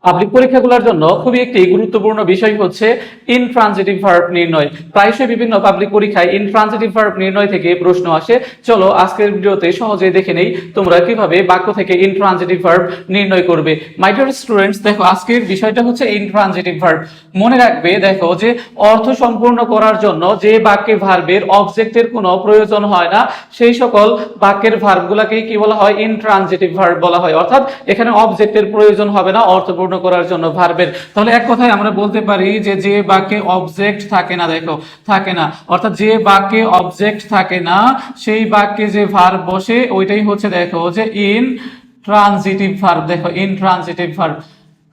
Public পরীক্ষাগুলোর জন্য খুবই একটি গুরুত্বপূর্ণ বিষয় হচ্ছে ইনট্রানজিটিভ ভার্ব নির্ণয়। প্রায়শই বিভিন্ন পাবলিক পরীক্ষায় ইনট্রানজিটিভ ভার্ব নির্ণয় থেকে প্রশ্ন আসে। চলো আজকের ভিডিওতে সহজে দেখে নেই তোমরা কিভাবে বাক্য থেকে ইনট্রানজিটিভ ভার্ব নির্ণয় করবে। মাই ডিয়ার স্টুডেন্টস, দেখো আজকের বিষয়টা হচ্ছে ইনট্রানজিটিভ ভার্ব। মনে রাখবে, দেখো যে অর্থ সম্পূর্ণ করার জন্য যে বাক্যে ভার্বের অবজেক্টের কোনো প্রয়োজন হয় না, সেই সকল বাক্যের ভার্বগুলোকে কি বলা হয়? ইনট্রানজিটিভ ভার্ব বলা হয়। অর্থাৎ এখানে অবজেক্টের প্রয়োজন হবে না অর্থপূর্ণ করার জন্য ভার্বের। তাহলে এক কথায় আমরা বলতে পারি যে যে বাক্যে অবজেক্ট থাকে না, দেখো থাকে না, অর্থাৎ যে বাক্যে অবজেক্ট থাকে না সেই বাক্যে যে ভার্ব বসে ওইটাই হচ্ছে দেখো যে ইনট্রানজিটিভ ভার্ব। দেখো ইনট্রানজিটিভ ভার্ব।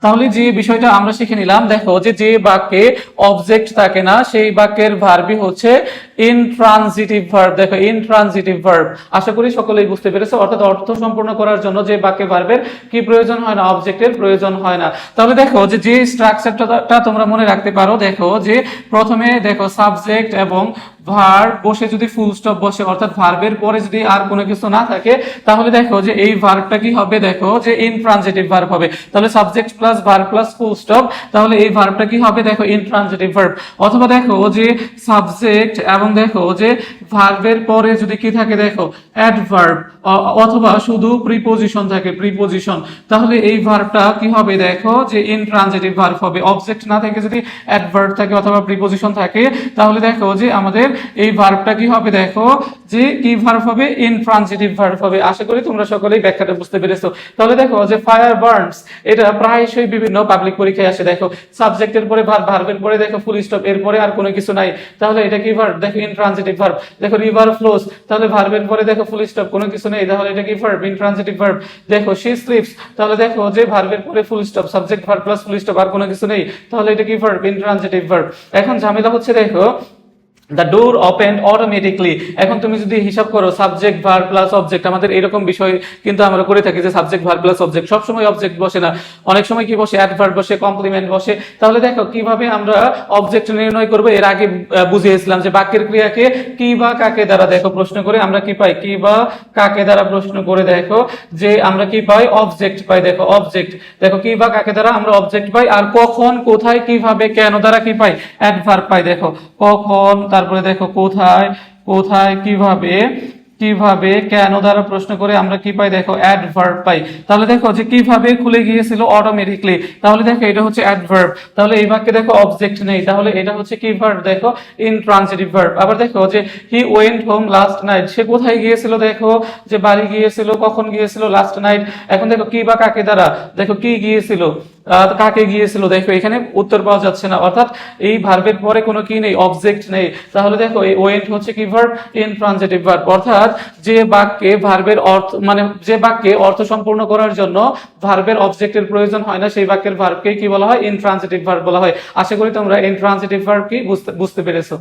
তাহলে যে বিষয়টা আমরা শিখে নিলাম, দেখো যে যে বাক্যে অবজেক্ট থাকে না সেই বাক্যের ভার্বই হচ্ছে ইনট্রানজিটিভ ভার্ব। দেখো ইনট্রানজিটিভ ভার্ব। আশা করি সকলেই বুঝতে পেরেছো। অর্থাৎ অর্থ সম্পূর্ণ করার জন্য যে বাক্যে ভার্বের কি প্রয়োজন হয় না? অবজেক্টের প্রয়োজন হয় না। তাহলে দেখো যে যে স্ট্রাকচারটা তোমরা মনে রাখতে পারো, দেখো যে প্রথমে দেখো সাবজেক্ট এবং ভার্ব বসে যদি ফুল স্টপ বসে, অর্থাৎ ভার্বের পরে যদি আর কোনো কিছু না থাকে, তাহলে দেখো যে এই ভার্বটা কি হবে? দেখো যে ইনট্রানজিটিভ ভার্ব হবে। তাহলে subject plus verb plus full stop, তাহলে এই ভার্বটা কি হবে? দেখো ইনট্রানজিটিভ ভার্ব। অথবা দেখো যে সাবজেক্ট এবং দেখো যে ভার্বের পরে যদি কি থাকে? দেখো অ্যাডভার্ব অথবা শুধু প্রিপোজিশন থাকে, প্রিপোজিশন, তাহলে এই ভার্বটা কি হবে? দেখো যে ইনট্রানজিটিভ ভার্ব হবে। অবজেক্ট না থেকে যদি অ্যাডভার্ব থাকে অথবা প্রিপোজিশন থাকে, তাহলে দেখো যে আমাদের এই ভার্বটা কি হবে? দেখো যে কি ভার্ব হবে? ইনট্রানজিটিভ ভার্ব হবে। আশা করি তোমরা সকলেই ব্যাখ্যাটা বুঝতে পেরেছো। তাহলে দেখো যে ফায়ার বার্নস, এটা প্রায়শই বিভিন্ন পাবলিক পরীক্ষায় আসে। দেখো সাবজেক্টের পরে ভার্ব, ভার্বের পরে দেখো ফুল স্টপ, এরপরে আর কোনো কিছু নাই, তাহলে এটা কি ভার্ব? দেখো ইনট্রানজিটিভ ভার্ব। দেখো রিভার ফ্লোস, তাহলে ভার্বের পরে দেখো ফুল স্টপ, কোনো কিছু নেই, তাহলে এটা কি ভার্ব? Intransitive verb. দেখো শি স্লিপস, তাহলে দেখো যে ভার্বের পরে full stop, subject verb plus full stop, আর কোনো কিছু নেই, তাহলে এটা কি ভার্ব? Intransitive verb. এখন ঝামেলা হচ্ছে, দেখো দ্য ডোর ওপেন অটোমেটিকলি। এখন তুমি যদি হিসাব করো সাবজেক্ট ভার্ব প্লাস অবজেক্ট, আমাদের এরকম বিষয় কিন্তু আমরা করে থাকি যে সাবজেক্ট ভার্ব প্লাস অবজেক্ট, সবসময় অবজেক্ট বসে না, অনেক সময় কি বসে? অ্যাডভার্ব বসে, কমপ্লিমেন্ট বসে। তাহলে দেখো কিভাবে আমরা অবজেক্ট নির্ণয় করবো, এর আগে বুঝিয়েছিলাম যে বাক্যের ক্রিয়াকে কি বা কাকে দ্বারা দেখো প্রশ্ন করে আমরা কি পাই? কি বা কাকে দ্বারা প্রশ্ন করে দেখো যে আমরা কি পাই? অবজেক্ট পাই। দেখো অবজেক্ট, দেখো কি বা কাকে দ্বারা আমরা অবজেক্ট পাই, আর কখন, কোথায়, কিভাবে, কেন দ্বারা কি পাই? অ্যাডভার্ব পাই। দেখো কখন, তারপরে দেখো কোথায়, কোথায়, কিভাবে, কিভাবে, কেন দ্বারা প্রশ্ন করে আমরা কি পাই? দেখো অ্যাডভার্ব পাই। তাহলে দেখো যে কিভাবে খুলে গিয়েছিল? অটোমেটিকলি, তাহলে দেখো এটা হচ্ছে অ্যাডভার্ব। তাহলে এই বাক্যে দেখো অবজেক্ট নেই, তাহলে এটা হচ্ছে কি ভার্ব? দেখো ইনট্রানজিটিভ ভার্ব। আবার দেখো যে he went home last night, সে কোথায় গিয়েছিল? দেখো যে বাড়ি গিয়েছিল। কখন গিয়েছিল? Last night. এখন দেখো কি বা কাকে দ্বারা, দেখো কি গিয়েছিল, কাকে গিয়েছিল, দেখো এখানে উত্তর পাওয়া যাচ্ছে না, অর্থাৎ এই ভার্বের পরে কোনো কি নেই? অবজেক্ট নেই। তাহলে দেখো এই ওয়েন্ট হচ্ছে কি ভার্ব? Intransitive verb. অর্থাৎ যে বাক্যে ভার্বের অর্থ, মানে যে বাক্যে অর্থ সম্পূর্ণ করার জন্য ভার্বের অবজেক্টের প্রয়োজন হয় না সেই বাক্যের ভার্বকে কি বলা হয়? ইনট্রানজিটিভ ভার্ব বলা হয়। আশা করি তোমরা ইনট্রানজিটিভ ভার্ব কি বুঝতে পেরেছো।